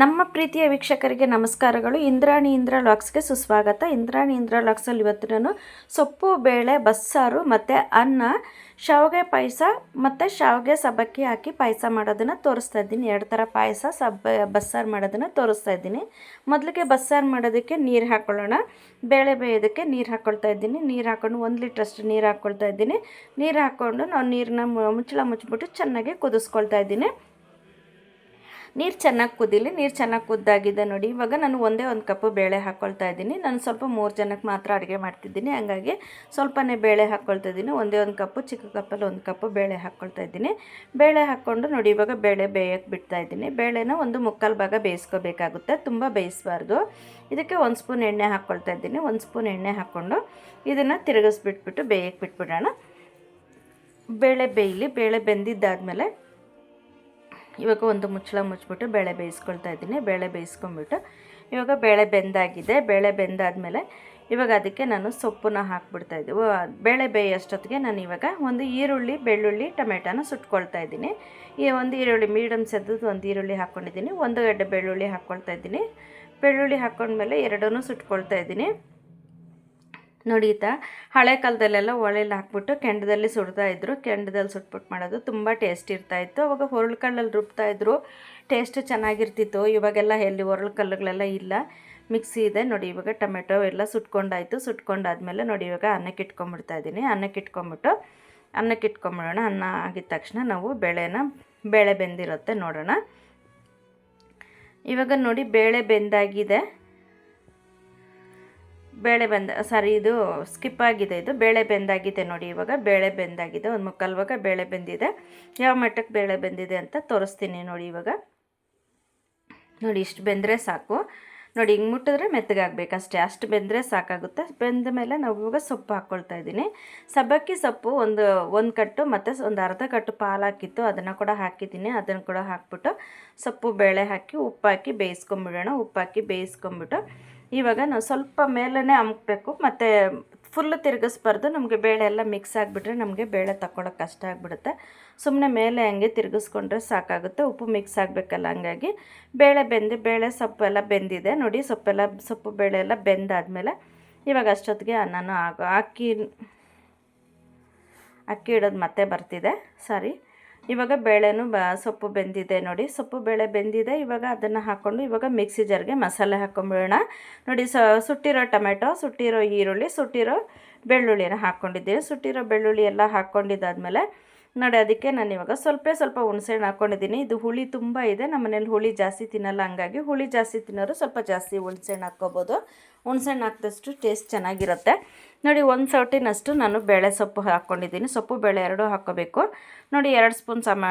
ನಮ್ಮ ಪ್ರೀತಿಯ ವೀಕ್ಷಕರಿಗೆ ನಮಸ್ಕಾರಗಳು. ಇಂದ್ರಾಣಿ ಲಾಕ್ಸ್ಗೆ ಸುಸ್ವಾಗತ. ಇಂದ್ರಾಣಿ ಲಾಕ್ಸಲ್ಲಿ ಇವತ್ತು ನಾನು ಸೊಪ್ಪು ಬೇಳೆ ಬಸ್ಸಾರು ಮತ್ತು ಅನ್ನ, ಶಾವಿಗೆ ಪಾಯಸ ಮತ್ತು ಶಾವಿಗೆ ಸಬ್ಬಕ್ಕಿ ಹಾಕಿ ಪಾಯಸ ಮಾಡೋದನ್ನು ತೋರಿಸ್ತಾ ಇದ್ದೀನಿ. 2 ಥರ ಪಾಯಸ ಬಸ್ಸಾರು ಮಾಡೋದನ್ನು ತೋರಿಸ್ತಾ ಇದ್ದೀನಿ. ಮೊದಲಿಗೆ ಬಸ್ಸಾರು ಮಾಡೋದಕ್ಕೆ ನೀರು ಹಾಕ್ಕೊಳ್ಳೋಣ. ಬೇಳೆ ಬೇಯೋದಕ್ಕೆ ನೀರು ಹಾಕ್ಕೊಳ್ತಾ ಇದ್ದೀನಿ. ನೀರು ಹಾಕ್ಕೊಂಡು 1 ಲೀಟ್ರಷ್ಟು ನೀರು ಹಾಕ್ಕೊಳ್ತಾ ಇದ್ದೀನಿ. ನೀರು ಹಾಕ್ಕೊಂಡು ನಾವು ನೀರನ್ನ ಮುಚ್ಚಳ ಮುಚ್ಚಿಬಿಟ್ಟು ಚೆನ್ನಾಗಿ ಕುದಿಸ್ಕೊಳ್ತಾ ಇದ್ದೀನಿ. ನೀರು ಚೆನ್ನಾಗಿ ಕುದೀಲಿ. ನೀರು ಚೆನ್ನಾಗಿ ಕುದ್ದಾಗಿದೆ ನೋಡಿ. ಇವಾಗ ನಾನು ಒಂದೇ 1 ಕಪ್ಪು ಬೇಳೆ ಹಾಕ್ಕೊಳ್ತಾ ಇದ್ದೀನಿ. ನಾನು ಸ್ವಲ್ಪ 3 ಜನಕ್ಕೆ ಮಾತ್ರ ಅಡುಗೆ ಮಾಡ್ತಿದ್ದೀನಿ, ಹಾಗಾಗಿ ಸ್ವಲ್ಪನೇ ಬೇಳೆ ಹಾಕ್ಕೊಳ್ತಾ ಇದ್ದೀನಿ. ಒಂದೇ 1 ಕಪ್ಪು, ಚಿಕ್ಕ ಕಪ್ಪಲ್ಲಿ 1 ಕಪ್ಪು ಬೇಳೆ ಹಾಕ್ಕೊಳ್ತಾ ಇದ್ದೀನಿ. ಬೇಳೆ ಹಾಕ್ಕೊಂಡು ನೋಡಿ, ಇವಾಗ ಬೇಳೆ ಬೇಯಕ್ಕೆ ಬಿಡ್ತಾ ಇದ್ದೀನಿ. ಬೇಳೆನ 1/4 ಭಾಗ ಬೇಯಿಸ್ಕೋಬೇಕಾಗುತ್ತೆ, ತುಂಬ ಬೇಯಿಸಬಾರ್ದು. ಇದಕ್ಕೆ 1 ಸ್ಪೂನ್ ಎಣ್ಣೆ ಹಾಕ್ಕೊಳ್ತಾ ಇದ್ದೀನಿ. 1 ಸ್ಪೂನ್ ಎಣ್ಣೆ ಹಾಕ್ಕೊಂಡು ಇದನ್ನು ತಿರುಗಿಸ್ಬಿಟ್ಬಿಟ್ಟು ಬೇಯಕ್ಕೆ ಬಿಟ್ಬಿಡೋಣ. ಬೇಳೆ ಬೇಯಲಿ. ಬೇಳೆ ಬೆಂದಿದ್ದಾದಮೇಲೆ ಇವಾಗ ಒಂದು ಮುಚ್ಚಳ ಮುಚ್ಚಿಬಿಟ್ಟು ಬೇಳೆ ಬೇಯಿಸ್ಕೊಳ್ತಾ ಇದ್ದೀನಿ. ಬೇಳೆ ಬೇಯಿಸ್ಕೊಂಬಿಟ್ಟು ಇವಾಗ ಬೇಳೆ ಬೆಂದಾಗಿದೆ. ಬೇಳೆ ಬೆಂದಾದಮೇಲೆ ಇವಾಗ ಅದಕ್ಕೆ ನಾನು ಸೊಪ್ಪನ್ನ ಹಾಕ್ಬಿಡ್ತಾಯಿದ್ದೆ. ಬೇಳೆ ಬೇಯೋಷ್ಟೊತ್ತಿಗೆ ನಾನು ಇವಾಗ ಒಂದು ಈರುಳ್ಳಿ, ಬೆಳ್ಳುಳ್ಳಿ, ಟೊಮೆಟೊನ ಸುಟ್ಕೊಳ್ತಾ ಇದ್ದೀನಿ. ಈ ಒಂದು ಈರುಳ್ಳಿ ಮೀಡಿಯಮ್ ಸೆದ್ದದ್ದು ಒಂದು ಈರುಳ್ಳಿ ಹಾಕ್ಕೊಂಡಿದ್ದೀನಿ. 1 ಗಡ್ಡೆ ಬೆಳ್ಳುಳ್ಳಿ ಹಾಕ್ಕೊಳ್ತಾ ಇದ್ದೀನಿ. ಬೆಳ್ಳುಳ್ಳಿ ಹಾಕ್ಕೊಂಡ್ಮೇಲೆ ಎರಡನ್ನೂ ಸುಟ್ಕೊಳ್ತಾ ಇದ್ದೀನಿ. ನೋಡಿ, ಹಳೆ ಕಾಲದಲ್ಲೆಲ್ಲ ಒಲೆಯಲ್ಲಿ ಹಾಕ್ಬಿಟ್ಟು ಕೆಂಡದಲ್ಲಿ ಸುಡ್ತಾಯಿದ್ರು. ಕೆಂಡದಲ್ಲಿ ಸುಟ್ಬಿಟ್ಟು ಮಾಡೋದು ತುಂಬ ಟೇಸ್ಟ್ ಇರ್ತಾಯಿತ್ತು. ಅವಾಗ ಒರಳು ಕಲ್ಲಲ್ಲಿ ರುಬ್ತಾಯಿದ್ರು, ಟೇಸ್ಟ್ ಚೆನ್ನಾಗಿರ್ತಿತ್ತು. ಇವಾಗೆಲ್ಲ ಎಲ್ಲಿ ಒರಳು ಕಲ್ಲುಗಳೆಲ್ಲ ಇಲ್ಲ, ಮಿಕ್ಸಿ ಇದೆ. ನೋಡಿ, ಇವಾಗ ಟೊಮೆಟೊ ಎಲ್ಲ ಸುಟ್ಕೊಂಡಾಯಿತು. ಸುಟ್ಕೊಂಡಾದ್ಮೇಲೆ ನೋಡಿ, ಇವಾಗ ಅನ್ನಕ್ಕೆ ಇಟ್ಕೊಂಡ್ಬಿಡ್ತಾಯಿದ್ದೀನಿ. ಅನ್ನಕ್ಕೆ ಇಟ್ಕೊಂಬಿಡೋಣ. ಅನ್ನ ಆಗಿದ ತಕ್ಷಣ ನಾವು ಬೇಳೆ ಬೆಂದಿರುತ್ತೆ ನೋಡೋಣ. ಇವಾಗ ನೋಡಿ, ಬೇಳೆ ಬೆಂದಾಗಿದೆ. ಇದು ಸ್ಕಿಪ್ ಆಗಿದೆ. ಇದು ಬೇಳೆ ಬೆಂದಾಗಿದೆ ನೋಡಿ. ಇವಾಗ ಬೇಳೆ ಬೆಂದಾಗಿದೆ. 1/4 ಭಾಗ ಬೇಳೆ ಬೆಂದಿದೆ. ಯಾವ ಮಟ್ಟಕ್ಕೆ ಬೇಳೆ ಬೆಂದಿದೆ ಅಂತ ತೋರಿಸ್ತೀನಿ ನೋಡಿ. ಇವಾಗ ನೋಡಿ, ಇಷ್ಟು ಬೆಂದರೆ ಸಾಕು ನೋಡಿ. ಹಿಂಗೆ ಮುಟ್ಟಿದ್ರೆ ಮೆತ್ತಗಾಗಬೇಕಷ್ಟೇ, ಅಷ್ಟು ಬೆಂದರೆ ಸಾಕಾಗುತ್ತೆ. ಬೆಂದ ಮೇಲೆ ನಾವು ಇವಾಗ ಸೊಪ್ಪು ಹಾಕ್ಕೊಳ್ತಾ ಇದ್ದೀನಿ. ಸಬ್ಬಕ್ಕಿ ಸೊಪ್ಪು ಒಂದು ಕಟ್ಟು ಮತ್ತು ಒಂದು ಅರ್ಧ ಕಟ್ಟು ಪಾಲು ಹಾಕಿತ್ತು, ಅದನ್ನು ಕೂಡ ಹಾಕಿದ್ದೀನಿ. ಅದನ್ನು ಕೂಡ ಹಾಕ್ಬಿಟ್ಟು ಸೊಪ್ಪು ಬೇಳೆ ಹಾಕಿ ಉಪ್ಪು ಹಾಕಿ ಬೇಯಿಸ್ಕೊಂಬಿಡೋಣ. ಉಪ್ಪು ಹಾಕಿ ಬೇಯಿಸ್ಕೊಂಬಿಟ್ಟು ಇವಾಗ ನಾವು ಸ್ವಲ್ಪ ಮೇಲೇ ಅಮ್ಕಬೇಕು, ಮತ್ತು ಫುಲ್ಲು ತಿರುಗಿಸ್ಬಾರ್ದು. ನಮಗೆ ಬೇಳೆ ಎಲ್ಲ ಮಿಕ್ಸ್ ಆಗಿಬಿಟ್ರೆ ನಮಗೆ ಬೇಳೆ ತಗೊಳ್ಳೋಕೆ ಕಷ್ಟ ಆಗಿಬಿಡುತ್ತೆ. ಸುಮ್ಮನೆ ಮೇಲೆ ಹಂಗೆ ತಿರುಗಿಸ್ಕೊಂಡ್ರೆ ಸಾಕಾಗುತ್ತೆ. ಉಪ್ಪು ಮಿಕ್ಸ್ ಆಗಬೇಕಲ್ಲ, ಹಂಗಾಗಿ ಬೇಳೆ ಸೊಪ್ಪೆಲ್ಲ ಬೆಂದಿದೆ ನೋಡಿ. ಸೊಪ್ಪು ಬೇಳೆ ಎಲ್ಲ ಬೆಂದಾದಮೇಲೆ ಇವಾಗ ಅಷ್ಟೊತ್ತಿಗೆ ನಾನು ಅಕ್ಕಿ ಇಡೋದು ಮತ್ತೆ ಬರ್ತಿದೆ, ಸಾರಿ. ಇವಾಗ ಬೇಳೆನೂ ಸೊಪ್ಪು ಬೆಂದಿದೆ ನೋಡಿ. ಸೊಪ್ಪು ಬೇಳೆ ಬೆಂದಿದೆ. ಇವಾಗ ಅದನ್ನು ಹಾಕ್ಕೊಂಡು ಇವಾಗ ಮಿಕ್ಸಿ ಜಾರ್ಗೆ ಮಸಾಲೆ ಹಾಕ್ಕೊಂಬಿಡೋಣ ನೋಡಿ. ಸುಟ್ಟಿರೋ ಟೊಮೆಟೊ, ಸುಟ್ಟಿರೋ ಈರುಳ್ಳಿ, ಸುಟ್ಟಿರೋ ಬೆಳ್ಳುಳ್ಳಿನ ಹಾಕ್ಕೊಂಡಿದ್ದೀನಿ. ಸುಟ್ಟಿರೋ ಬೆಳ್ಳುಳ್ಳಿ ಎಲ್ಲ ಹಾಕ್ಕೊಂಡಿದ್ದಾದಮೇಲೆ ನೋಡಿ, ಅದಕ್ಕೆ ನಾನು ಇವಾಗ ಸ್ವಲ್ಪ ಹುಣಸೆಹಣ್ಣು ಹಾಕ್ಕೊಂಡಿದ್ದೀನಿ. ಇದು ಹುಳಿ ತುಂಬ ಇದೆ, ನಮ್ಮ ಮನೇಲಿ ಹುಳಿ ಜಾಸ್ತಿ ತಿನ್ನಲ್ಲ, ಹಂಗಾಗಿ ಹುಳಿ ಜಾಸ್ತಿ ತಿನ್ನೋರು ಸ್ವಲ್ಪ ಜಾಸ್ತಿ ಹುಣಸೆಹಣ್ಣು ಹಾಕ್ಕೋಬೋದು. ಹುಣಸೆಹಣ್ಣು ಹಾಕಿದಷ್ಟು ಟೇಸ್ಟ್ ಚೆನ್ನಾಗಿರುತ್ತೆ ನೋಡಿ. 1 ಸೌಟಿನಷ್ಟು ನಾನು ಬೇಳೆ ಸೊಪ್ಪು ಹಾಕ್ಕೊಂಡಿದ್ದೀನಿ. ಸೊಪ್ಪು ಬೇಳೆ 2 ಹಾಕ್ಕೋಬೇಕು ನೋಡಿ. 2 ಸ್ಪೂನ್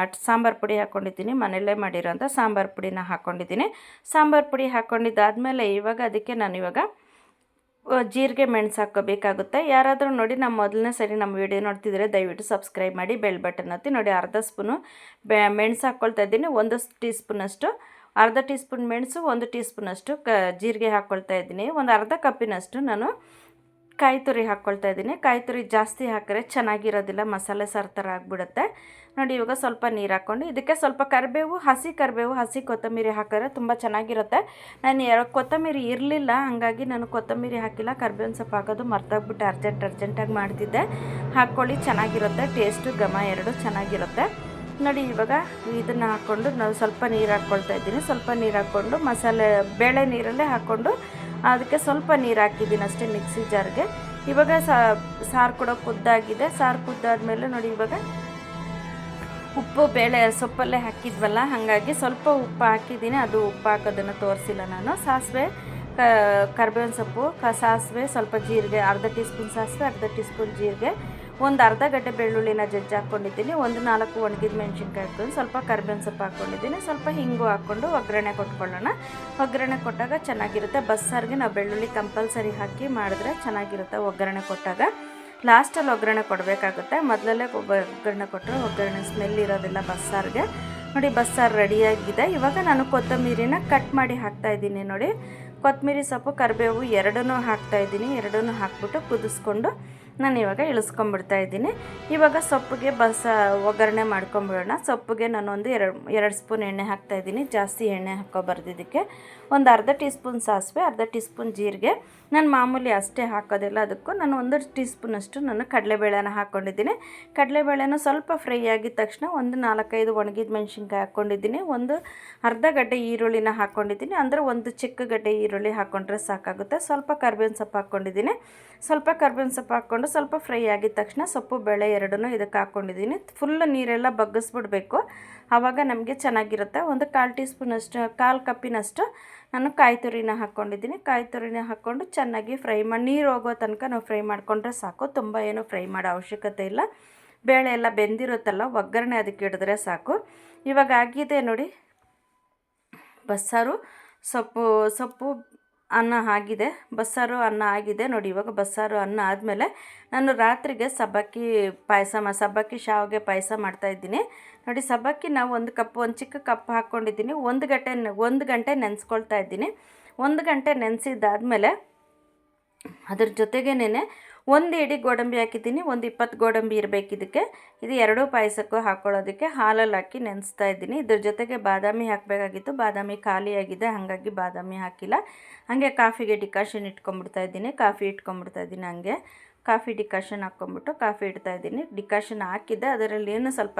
ಸಾಂಬಾರು ಪುಡಿ ಹಾಕ್ಕೊಂಡಿದ್ದೀನಿ. ಮನೆಯಲ್ಲೇ ಮಾಡಿರೋಂಥ ಸಾಂಬಾರು ಪುಡಿನ ಹಾಕ್ಕೊಂಡಿದ್ದೀನಿ. ಸಾಂಬಾರು ಪುಡಿ ಹಾಕ್ಕೊಂಡಿದ್ದಾದಮೇಲೆ ಇವಾಗ ಅದಕ್ಕೆ ನಾನು ಇವಾಗ ಜೀರಿಗೆ ಮೆಣಸು ಹಾಕ್ಕೋಬೇಕಾಗುತ್ತೆ. ಯಾರಾದರೂ ನೋಡಿ ನಮ್ಮ ಮೊದಲನೇ ಸರಿ ನಮ್ಮ ವಿಡಿಯೋ ನೋಡ್ತಿದ್ರೆ ದಯವಿಟ್ಟು ಸಬ್ಸ್ಕ್ರೈಬ್ ಮಾಡಿ, ಬೆಲ್ ಬಟನ್ ಒತ್ತಿ ನೋಡಿ. ಅರ್ಧ ಸ್ಪೂನು ಮೆಣಸು ಹಾಕ್ಕೊಳ್ತಾ ಇದ್ದೀನಿ. 1 ಟೀ ಸ್ಪೂನಷ್ಟು, ಅರ್ಧ ಟೀ ಸ್ಪೂನ್ ಮೆಣಸು, 1 ಟೀ ಸ್ಪೂನಷ್ಟು ಜೀರಿಗೆ ಹಾಕ್ಕೊಳ್ತಾ ಇದ್ದೀನಿ. ಒಂದು ಅರ್ಧ ಕಪ್ಪಿನಷ್ಟು ನಾನು ಕಾಯಿ ತುರಿ ಹಾಕ್ಕೊಳ್ತಾ ಇದ್ದೀನಿ. ಕಾಯಿ ತುರಿ ಜಾಸ್ತಿ ಹಾಕಿದ್ರೆ ಚೆನ್ನಾಗಿರೋದಿಲ್ಲ, ಮಸಾಲೆ ಸಾರು ಥರ ಆಗಿಬಿಡುತ್ತೆ ನೋಡಿ. ಇವಾಗ ಸ್ವಲ್ಪ ನೀರು ಹಾಕ್ಕೊಂಡು ಇದಕ್ಕೆ ಸ್ವಲ್ಪ ಹಸಿ ಕರಿಬೇವು, ಹಸಿ ಕೊತ್ತಂಬರಿ ಹಾಕಿದ್ರೆ ತುಂಬ ಚೆನ್ನಾಗಿರುತ್ತೆ. ನಾನು ಕೊತ್ತಂಬರಿ ಇರಲಿಲ್ಲ, ಹಾಗಾಗಿ ನಾನು ಕೊತ್ತಂಬರಿ ಹಾಕಿಲ್ಲ. ಕರಿಬೇವಿನ ಸೊಪ್ಪು ಹಾಕೋದು ಮರ್ತೋಗ್ಬಿಟ್ಟು ಅರ್ಜೆಂಟಾಗಿ ಮಾಡ್ತಿದ್ದೆ. ಹಾಕ್ಕೊಳ್ಳಿ, ಚೆನ್ನಾಗಿರುತ್ತೆ. ಟೇಸ್ಟು ಘಮ 2 ಚೆನ್ನಾಗಿರುತ್ತೆ ನೋಡಿ. ಇವಾಗ ಇದನ್ನು ಹಾಕ್ಕೊಂಡು ನಾವು ಸ್ವಲ್ಪ ನೀರು ಹಾಕ್ಕೊಳ್ತಾ ಇದ್ದೀನಿ. ಸ್ವಲ್ಪ ನೀರು ಹಾಕ್ಕೊಂಡು ಮಸಾಲೆ ಬೇಳೆ ನೀರಲ್ಲೇ ಹಾಕ್ಕೊಂಡು ಅದಕ್ಕೆ ಸ್ವಲ್ಪ ನೀರು ಹಾಕಿದ್ದೀನಿ ಅಷ್ಟೇ ಮಿಕ್ಸಿ ಜಾರ್ಗೆ. ಇವಾಗ ಸಾರು ಕೂಡ ಕುದ್ದಾಗಿದೆ. ಸಾರು ಕುದ್ದಾದಮೇಲೆ ನೋಡಿ, ಇವಾಗ ಉಪ್ಪು ಬೇಳೆ ಸೊಪ್ಪಲ್ಲೇ ಹಾಕಿದ್ವಲ್ಲ, ಹಾಗಾಗಿ ಸ್ವಲ್ಪ ಉಪ್ಪು ಹಾಕಿದ್ದೀನಿ. ಅದು ಉಪ್ಪು ಹಾಕೋದನ್ನು ತೋರಿಸಿಲ್ಲ ನಾನು. ಸಾಸಿವೆ, ಕರಿಬೇವಿನ ಸೊಪ್ಪು, ಸಾಸಿವೆ, ಸ್ವಲ್ಪ ಜೀರಿಗೆ, ಅರ್ಧ ಟೀ ಸ್ಪೂನ್ ಸಾಸಿವೆ, ಅರ್ಧ ಟೀ ಸ್ಪೂನ್ ಜೀರಿಗೆ, ಒಂದು ಅರ್ಧ ಗಡ್ಡೆ ಬೆಳ್ಳುಳ್ಳಿನ ಜಜ್ಜಿ ಹಾಕ್ಕೊಂಡಿದ್ದೀನಿ. 4 ಒಣಗಿದ ಮೆಣಸಿನ್ಕಾಯಿ ಹಾಕ್ಕೊಂಡು ಸ್ವಲ್ಪ ಕರಿಬೇವಿನ ಸೊಪ್ಪು ಹಾಕ್ಕೊಂಡಿದ್ದೀನಿ. ಸ್ವಲ್ಪ ಹಿಂಗು ಹಾಕ್ಕೊಂಡು ಒಗ್ಗರಣೆ ಕೊಟ್ಕೊಳ್ಳೋಣ. ಒಗ್ಗರಣೆ ಕೊಟ್ಟಾಗ ಚೆನ್ನಾಗಿರುತ್ತೆ. ಬಸ್ಸಾರಿಗೆ ನಾವು ಬೆಳ್ಳುಳ್ಳಿ ಕಂಪಲ್ಸರಿ ಹಾಕಿ ಮಾಡಿದ್ರೆ ಚೆನ್ನಾಗಿರುತ್ತೆ. ಒಗ್ಗರಣೆ ಕೊಟ್ಟಾಗ ಲಾಸ್ಟಲ್ಲಿ ಒಗ್ಗರಣೆ ಕೊಡಬೇಕಾಗುತ್ತೆ. ಮೊದಲಲ್ಲೇ ಒಗ್ಗರಣೆ ಕೊಟ್ಟರೆ ಒಗ್ಗರಣೆ ಸ್ಮೆಲ್ ಇರೋದಿಲ್ಲ ಬಸ್ಸಾರಿಗೆ ನೋಡಿ. ಬಸ್ಸಾರು ರೆಡಿಯಾಗಿದೆ. ಇವಾಗ ನಾನು ಕೊತ್ತಂಬರಿನ ಕಟ್ ಮಾಡಿ ಹಾಕ್ತಾಯಿದ್ದೀನಿ ನೋಡಿ. ಕೊತ್ತಂಬರಿ ಸೊಪ್ಪು, ಕರಿಬೇವು 2 ಹಾಕ್ತಾಯಿದ್ದೀನಿ. 2 ಹಾಕ್ಬಿಟ್ಟು ಕುದಿಸ್ಕೊಂಡು ನಾನು ಇವಾಗ ಇಳಿಸ್ಕೊಂಬಿಡ್ತಾ ಇದ್ದೀನಿ. ಇವಾಗ ಸೊಪ್ಪಿಗೆ ಒಗ್ಗರಣೆ ಮಾಡ್ಕೊಂಬಿಡೋಣ. ಸೊಪ್ಪಿಗೆ ನಾನು ಒಂದು 2 ಸ್ಪೂನ್ ಎಣ್ಣೆ ಹಾಕ್ತಾಯಿದ್ದೀನಿ. ಜಾಸ್ತಿ ಎಣ್ಣೆ ಹಾಕ್ಕೋಬಾರ್ದು ಇದಕ್ಕೆ. ಒಂದು ಅರ್ಧ ಟೀ ಸ್ಪೂನ್ ಸಾಸಿವೆ, ಅರ್ಧ ಟೀ ಸ್ಪೂನ್ ಜೀರಿಗೆ. ನಾನು ಮಾಮೂಲಿ ಅಷ್ಟೇ ಹಾಕೋದಿಲ್ಲ, ಅದಕ್ಕೂ ನಾನು 1 ಟೀ ಸ್ಪೂನಷ್ಟು ನಾನು ಕಡಲೆಬೇಳೆನ ಹಾಕ್ಕೊಂಡಿದ್ದೀನಿ. ಕಡಲೆಬೇಳೆನೂ ಸ್ವಲ್ಪ ಫ್ರೈ ಆಗಿದ ತಕ್ಷಣ ಒಂದು 4-5 ಒಣಗಿದ ಮೆಣಸಿನ್ಕಾಯಿ ಹಾಕ್ಕೊಂಡಿದ್ದೀನಿ. ಒಂದು ಅರ್ಧ ಗಡ್ಡೆ ಈರುಳ್ಳಿನ ಹಾಕ್ಕೊಂಡಿದ್ದೀನಿ. ಅಂದರೆ ಒಂದು ಚಿಕ್ಕ ಗಡ್ಡೆ ಈರುಳ್ಳಿ ಹಾಕ್ಕೊಂಡ್ರೆ ಸಾಕಾಗುತ್ತೆ. ಸ್ವಲ್ಪ ಕರ್ಬೇವಿನ ಸೊಪ್ಪು ಹಾಕ್ಕೊಂಡಿದ್ದೀನಿ. ಸ್ವಲ್ಪ ಕರ್ಬೇವಿನ ಸೊಪ್ಪು ಹಾಕ್ಕೊಂಡು ಸ್ವಲ್ಪ ಫ್ರೈ ಆಗಿದ ತಕ್ಷಣ ಸೊಪ್ಪು ಬೇಳೆ ಎರಡನ್ನೂ ಇದಕ್ಕೆ ಹಾಕ್ಕೊಂಡಿದ್ದೀನಿ. ಫುಲ್ ನೀರೆಲ್ಲ ಬಗ್ಗಿಸ್ಬಿಡ್ಬೇಕು, ಆವಾಗ ನಮಗೆ ಚೆನ್ನಾಗಿರುತ್ತೆ. ಒಂದು 1/4 ಟೀ ಸ್ಪೂನಷ್ಟು 1/4 ಕಪ್ಪಿನಷ್ಟು ನಾನು ಕಾಯಿ ತುರಿನ ಹಾಕ್ಕೊಂಡಿದ್ದೀನಿ. ಕಾಯಿ ತುರಿನ ಹಾಕ್ಕೊಂಡು ಚೆನ್ನಾಗಿ ಫ್ರೈ ಮಾಡಿ ನೀರು ಹೋಗೋ ತನಕ ನಾವು ಫ್ರೈ ಮಾಡಿಕೊಂಡ್ರೆ ಸಾಕು. ತುಂಬ ಏನು ಫ್ರೈ ಮಾಡೋ ಅವಶ್ಯಕತೆ ಇಲ್ಲ. ಬೇಳೆ ಎಲ್ಲ ಬೆಂದಿರುತ್ತಲ್ಲ, ಒಗ್ಗರಣೆ ಅದಕ್ಕೆ ಹಿಡಿದ್ರೆ ಸಾಕು. ಇವಾಗ ಆಗಿದೆ ನೋಡಿ, ಬಸ್ಸಾರು ಸೊಪ್ಪು ಅನ್ನ ಆಗಿದೆ, ಬಸ್ಸಾರು ಅನ್ನ ಆಗಿದೆ ನೋಡಿ. ಇವಾಗ ಬಸ್ಸಾರು ಅನ್ನ ಆದಮೇಲೆ ನಾನು ರಾತ್ರಿಗೆ ಸಬ್ಬಕ್ಕಿ ಶಾವಿಗೆ ಪಾಯಸ ಮಾಡ್ತಾಯಿದ್ದೀನಿ ನೋಡಿ. ಸಬ್ಬಕ್ಕಿ ನಾವು ಒಂದು ಚಿಕ್ಕ ಕಪ್ ಹಾಕ್ಕೊಂಡಿದ್ದೀನಿ. 1 ಗಂಟೆ ನೆನೆಸ್ಕೊಳ್ತಾ ಇದ್ದೀನಿ. 1 ಗಂಟೆ ನೆನೆಸಿದ್ದಾದಮೇಲೆ ಅದ್ರ ಜೊತೆಗೇನೆ 1 ಇಡೀ ಗೋಡಂಬಿ ಹಾಕಿದ್ದೀನಿ. ಒಂದು 20 ಗೋಡಂಬಿ ಇರಬೇಕು ಇದಕ್ಕೆ. ಇದು 2 ಪಾಯಸಕ್ಕೂ ಹಾಕ್ಕೊಳ್ಳೋದಕ್ಕೆ ಹಾಲಲ್ಲಿ ಹಾಕಿ ನೆನೆಸ್ತಾ ಇದ್ದೀನಿ. ಇದ್ರ ಜೊತೆಗೆ ಬಾದಾಮಿ ಹಾಕಬೇಕಾಗಿತ್ತು, ಬಾದಾಮಿ ಖಾಲಿಯಾಗಿದೆ, ಹಾಗಾಗಿ ಬಾದಾಮಿ ಹಾಕಿಲ್ಲ. ಹಾಗೆ ಕಾಫಿಗೆ ಡಿಕಾಷನ್ ಇಟ್ಕೊಂಡ್ಬಿಡ್ತಾ ಇದ್ದೀನಿ. ಹಾಗೆ ಕಾಫಿ ಡಿಕಾಷನ್ ಹಾಕ್ಕೊಂಬಿಟ್ಟು ಕಾಫಿ ಇಡ್ತಾಯಿದ್ದೀನಿ. ಡಿಕಾಷನ್ ಹಾಕಿದ್ದೆ, ಅದರಲ್ಲಿ ಏನು ಸ್ವಲ್ಪ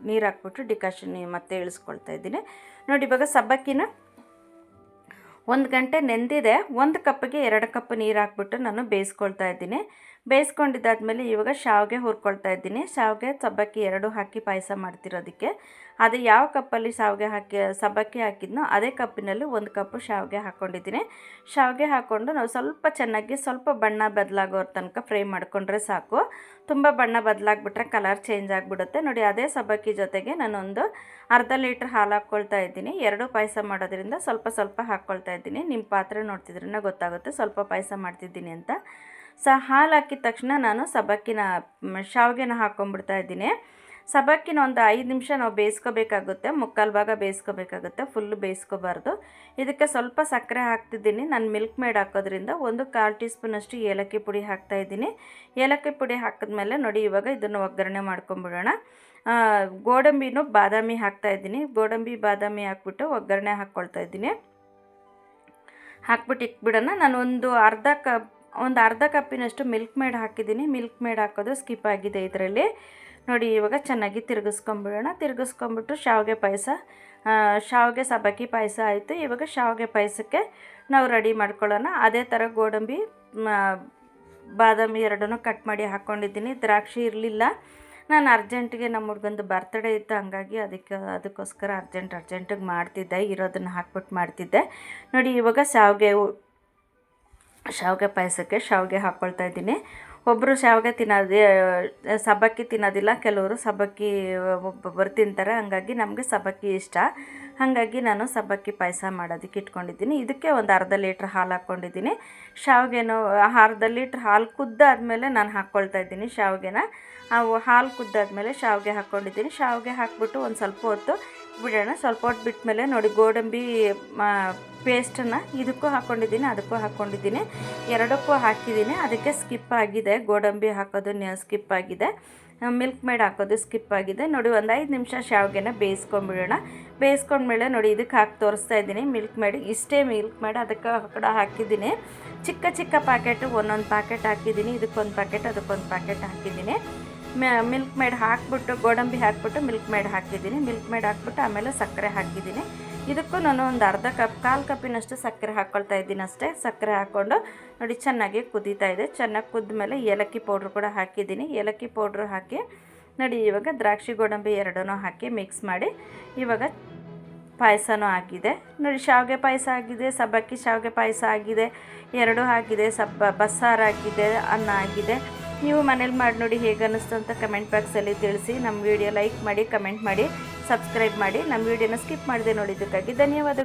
ನೀರು ಹಾಕ್ಬಿಟ್ಟು ಡಿಕಾಷನ್ ಮತ್ತೆ ಇಳಿಸ್ಕೊಳ್ತಾ ಇದ್ದೀನಿ ನೋಡಿ. ಇವಾಗ ಸಬ್ಬಕ್ಕಿನ 1 ಗಂಟೆ ನೆಂದಿದೆ. 1 ಕಪ್ಪಿಗೆ 2 ಕಪ್ ನೀರು ಹಾಕ್ಬಿಟ್ಟು ನಾನು ಬೇಯಿಸ್ಕೊಳ್ತಾ ಇದ್ದೀನಿ. ಬೇಯಿಸ್ಕೊಂಡಿದ್ದಾದಮೇಲೆ ಇವಾಗ ಶಾವಿಗೆ ಹುರ್ಕೊಳ್ತಾ ಇದ್ದೀನಿ. ಶಾವಿಗೆ ಸಬ್ಬಕ್ಕಿ 2 ಹಾಕಿ ಪಾಯಸ ಮಾಡ್ತಿರೋದಕ್ಕೆ ಅದು ಯಾವ ಕಪ್ಪಲ್ಲಿ ಸಬ್ಬಕ್ಕಿ ಹಾಕಿದ್ನೋ ಅದೇ ಕಪ್ಪಿನಲ್ಲಿ 1 ಕಪ್ಪು ಶಾವಿಗೆ ಹಾಕ್ಕೊಂಡಿದ್ದೀನಿ. ಶಾವಿಗೆ ಹಾಕ್ಕೊಂಡು ನಾವು ಸ್ವಲ್ಪ ಬಣ್ಣ ಬದಲಾಗೋರ ತನಕ ಫ್ರೈ ಮಾಡಿಕೊಂಡ್ರೆ ಸಾಕು. ತುಂಬ ಬಣ್ಣ ಬದಲಾಗ್ಬಿಟ್ರೆ ಕಲರ್ ಚೇಂಜ್ ಆಗಿಬಿಡುತ್ತೆ ನೋಡಿ. ಅದೇ ಸಬ್ಬಕ್ಕಿ ಜೊತೆಗೆ ನಾನೊಂದು ಅರ್ಧ ಲೀಟ್ರ್ ಹಾಲು ಹಾಕ್ಕೊಳ್ತಾ ಇದ್ದೀನಿ. 2 ಪಾಯಸ ಮಾಡೋದ್ರಿಂದ ಸ್ವಲ್ಪ ಹಾಕ್ಕೊಳ್ತಾ ಇದ್ದೀನಿ. ನಿಮ್ಮ ಪಾತ್ರೆ ನೋಡ್ತಿದ್ರೇ ಗೊತ್ತಾಗುತ್ತೆ ಸ್ವಲ್ಪ ಪಾಯಸ ಮಾಡ್ತಿದ್ದೀನಿ ಅಂತ. ಹಾಲು ಹಾಕಿದ ತಕ್ಷಣ ನಾನು ಶಾವಿಗೆನ ಹಾಕ್ಕೊಂಡ್ಬಿಡ್ತಾ ಇದ್ದೀನಿ. ಸಬ್ಬಕ್ಕಿನ ಒಂದು 5 ನಿಮಿಷ ನಾವು ಬೇಯಿಸ್ಕೋಬೇಕಾಗುತ್ತೆ, 3/4 ಭಾಗ ಬೇಯಿಸ್ಕೋಬೇಕಾಗುತ್ತೆ, ಫುಲ್ಲು ಬೇಯಿಸ್ಕೋಬಾರ್ದು. ಇದಕ್ಕೆ ಸ್ವಲ್ಪ ಸಕ್ಕರೆ ಹಾಕ್ತಿದ್ದೀನಿ. ನಾನು ಮಿಲ್ಕ್ ಮೇಡ್ ಹಾಕೋದ್ರಿಂದ 1/4 ಟೀ ಸ್ಪೂನಷ್ಟು ಏಲಕ್ಕಿ ಪುಡಿ ಹಾಕ್ತಾಯಿದ್ದೀನಿ. ಏಲಕ್ಕಿ ಪುಡಿ ಹಾಕಿದ್ಮೇಲೆ ನೋಡಿ ಇವಾಗ ಇದನ್ನು ಒಗ್ಗರಣೆ ಮಾಡ್ಕೊಂಬಿಡೋಣ. ಗೋಡಂಬಿನೂ ಬಾದಾಮಿ ಹಾಕ್ತಾಯಿದ್ದೀನಿ. ಬಾದಾಮಿ ಹಾಕ್ಬಿಟ್ಟು ಒಗ್ಗರಣೆ ಹಾಕ್ಕೊಳ್ತಾ ಇದ್ದೀನಿ. ಹಾಕ್ಬಿಟ್ಟು ಇಟ್ಬಿಡೋಣ. ನಾನು ಒಂದು ಅರ್ಧ ಕಪ್ಪಿನಷ್ಟು ಮಿಲ್ಕ್ ಮೇಡ್ ಹಾಕಿದ್ದೀನಿ. ಮಿಲ್ಕ್ ಮೇಡ್ ಹಾಕೋದು ಸ್ಕಿಪ್ ಆಗಿದೆ ಇದರಲ್ಲಿ ನೋಡಿ. ಇವಾಗ ಚೆನ್ನಾಗಿ ತಿರುಗಿಸ್ಕೊಂಬಿಟ್ಟು ಶಾವಿಗೆ ಸಬ್ಬಕ್ಕಿ ಪಾಯಸ ಆಯಿತು. ಇವಾಗ ಶಾವಿಗೆ ಪಾಯಸಕ್ಕೆ ನಾವು ರೆಡಿ ಮಾಡ್ಕೊಳ್ಳೋಣ. ಅದೇ ಥರ ಗೋಡಂಬಿ ಬಾದಾಮಿ ಎರಡನ್ನೂ ಕಟ್ ಮಾಡಿ ಹಾಕ್ಕೊಂಡಿದ್ದೀನಿ. ದ್ರಾಕ್ಷಿ ಇರಲಿಲ್ಲ, ನಾನು ಅರ್ಜೆಂಟಿಗೆ ನಮ್ಮ ಹುಡ್ಗಂದು ಬರ್ತ್ಡೇ ಇತ್ತು, ಹಂಗಾಗಿ ಅದಕ್ಕೋಸ್ಕರ ಅರ್ಜೆಂಟಿಗೆ ಮಾಡ್ತಿದ್ದೆ, ಇರೋದನ್ನು ಹಾಕ್ಬಿಟ್ಟು ಮಾಡ್ತಿದ್ದೆ ನೋಡಿ. ಇವಾಗ ಶಾವಿಗೆ ಪಾಯಸಕ್ಕೆ ಶಾವಿಗೆ ಹಾಕ್ಕೊಳ್ತಾ ಇದ್ದೀನಿ. ಒಬ್ಬರು ಸಬ್ಬಕ್ಕಿ ತಿನ್ನೋದಿಲ್ಲ, ಕೆಲವರು ಸಬ್ಬಕ್ಕಿ ಒಬ್ಬೊಬ್ಬರು ತಿಂತಾರೆ, ಹಾಗಾಗಿ ನಮಗೆ ಸಬ್ಬಕ್ಕಿ ಇಷ್ಟ, ಹಾಗಾಗಿ ನಾನು ಸಬ್ಬಕ್ಕಿ ಪಾಯಸ ಮಾಡೋದಕ್ಕೆ ಇಟ್ಕೊಂಡಿದ್ದೀನಿ. ಇದಕ್ಕೆ ಒಂದು ಅರ್ಧ ಲೀಟ್ರ್ ಹಾಲು ಹಾಕ್ಕೊಂಡಿದ್ದೀನಿ. ಶಾವಿಗೆನೂ ಅರ್ಧ ಲೀಟ್ರ್ ಹಾಲು ಕುದ್ದಾದಮೇಲೆ ನಾನು ಹಾಕ್ಕೊಳ್ತಾ ಇದ್ದೀನಿ ಶಾವಿಗೆನ. ಹಾಲು ಕುದ್ದಾದಮೇಲೆ ಶಾವಿಗೆ ಹಾಕ್ಕೊಂಡಿದ್ದೀನಿ. ಶಾವಿಗೆ ಹಾಕ್ಬಿಟ್ಟು ಒಂದು ಸ್ವಲ್ಪ ಹೊತ್ತು ಬಿಡೋಣ. ಸ್ವಲ್ಪ ಹೊತ್ತು ಬಿಟ್ಟಮೇಲೆ ನೋಡಿ ಗೋಡಂಬಿ ಪೇಸ್ಟನ್ನು ಇದಕ್ಕೂ ಹಾಕ್ಕೊಂಡಿದ್ದೀನಿ, ಅದಕ್ಕೂ ಹಾಕ್ಕೊಂಡಿದ್ದೀನಿ, ಎರಡಕ್ಕೂ ಹಾಕಿದ್ದೀನಿ. ಅದಕ್ಕೆ ಸ್ಕಿಪ್ ಆಗಿದೆ, ಗೋಡಂಬಿ ಹಾಕೋದು ಸ್ಕಿಪ್ ಆಗಿದೆ, ಮಿಲ್ಕ್ ಮೇಡ್ ಹಾಕೋದು ಸ್ಕಿಪ್ ಆಗಿದೆ ನೋಡಿ. ಒಂದು 5 ನಿಮಿಷ ಶಾವಿಗೆನ ಬೇಯಿಸ್ಕೊಂಡ್ಬಿಡೋಣ. ಬೇಯಿಸ್ಕೊಂಡ್ಮೇಲೆ ನೋಡಿ ಇದಕ್ಕೆ ಹಾಕಿ ತೋರಿಸ್ತಾ ಇದ್ದೀನಿ ಮಿಲ್ಕ್ ಮೇಡ್. ಇಷ್ಟೇ ಮಿಲ್ಕ್ ಮೇಡ್ ಅದಕ್ಕೆ ಹಾಕಿದ್ದೀನಿ. ಚಿಕ್ಕ ಪ್ಯಾಕೆಟು ಒಂದೊಂದು ಪ್ಯಾಕೆಟ್ ಹಾಕಿದ್ದೀನಿ. ಇದಕ್ಕೊಂದು ಪ್ಯಾಕೆಟ್, ಅದಕ್ಕೊಂದು ಪ್ಯಾಕೆಟ್ ಹಾಕಿದ್ದೀನಿ. ಮಿಲ್ಕ್ ಮೇಡ್ ಹಾಕ್ಬಿಟ್ಟು ಗೋಡಂಬಿ ಹಾಕ್ಬಿಟ್ಟು ಮಿಲ್ಕ್ ಮೇಡ್ ಹಾಕಿದ್ದೀನಿ. ಮಿಲ್ಕ್ ಮೇಡ್ ಹಾಕ್ಬಿಟ್ಟು ಆಮೇಲೆ ಸಕ್ಕರೆ ಹಾಕಿದ್ದೀನಿ. ಇದಕ್ಕೂ ನಾನು ಒಂದು 1/4 ಕಪ್ಪಿನಷ್ಟು ಸಕ್ಕರೆ ಹಾಕ್ಕೊಳ್ತಾ ಇದ್ದೀನಿ ಅಷ್ಟೇ. ಸಕ್ಕರೆ ಹಾಕ್ಕೊಂಡು ನೋಡಿ ಚೆನ್ನಾಗಿ ಕುದೀತಾ ಇದೆ. ಚೆನ್ನಾಗಿ ಕುದ್ಮೇಲೆ ಏಲಕ್ಕಿ ಪೌಡ್ರ್ ಕೂಡ ಹಾಕಿದ್ದೀನಿ. ಏಲಕ್ಕಿ ಪೌಡ್ರ್ ಹಾಕಿ ನೋಡಿ ಇವಾಗ ದ್ರಾಕ್ಷಿ ಗೋಡಂಬಿ ಎರಡನ್ನೂ ಹಾಕಿ ಮಿಕ್ಸ್ ಮಾಡಿ ಇವಾಗ ಪಾಯಸನೂ ಆಗಿದೆ ನೋಡಿ. ಶಾವಿಗೆ ಪಾಯಸ ಆಗಿದೆ, ಸಬ್ಬಕ್ಕಿ ಶಾವಿಗೆ ಪಾಯಸ ಆಗಿದೆ, ಎರಡೂ ಆಗಿದೆ. ಬಸ್ಸಾರು ಆಗಿದೆ, ಅನ್ನ ಆಗಿದೆ. ನೀವು ಮನೇಲಿ ಮಾಡಿ ನೋಡಿ ಹೇಗೆ ಅನ್ನಿಸ್ತು ಅಂತ ಕಮೆಂಟ್ ಬಾಕ್ಸಲ್ಲಿ ತಿಳಿಸಿ. ನಮ್ಮ ವಿಡಿಯೋ ಲೈಕ್ ಮಾಡಿ, ಕಮೆಂಟ್ ಮಾಡಿ, ಸಬ್ಸ್ಕ್ರೈಬ್ ಮಾಡಿ. ನಮ್ಮ ವಿಡಿಯೋನ ಸ್ಕಿಪ್ ಮಾಡಿದೆ ನೋಡಿದ್ದಕ್ಕಾಗಿ ಧನ್ಯವಾದಗಳು.